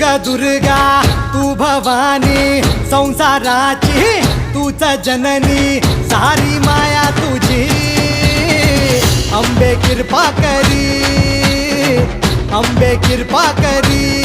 ग दुर्गा तू भवानी संसाराची तूच जननी सारी माया तुझी अंबे कृपा करी अंबे कृपा करी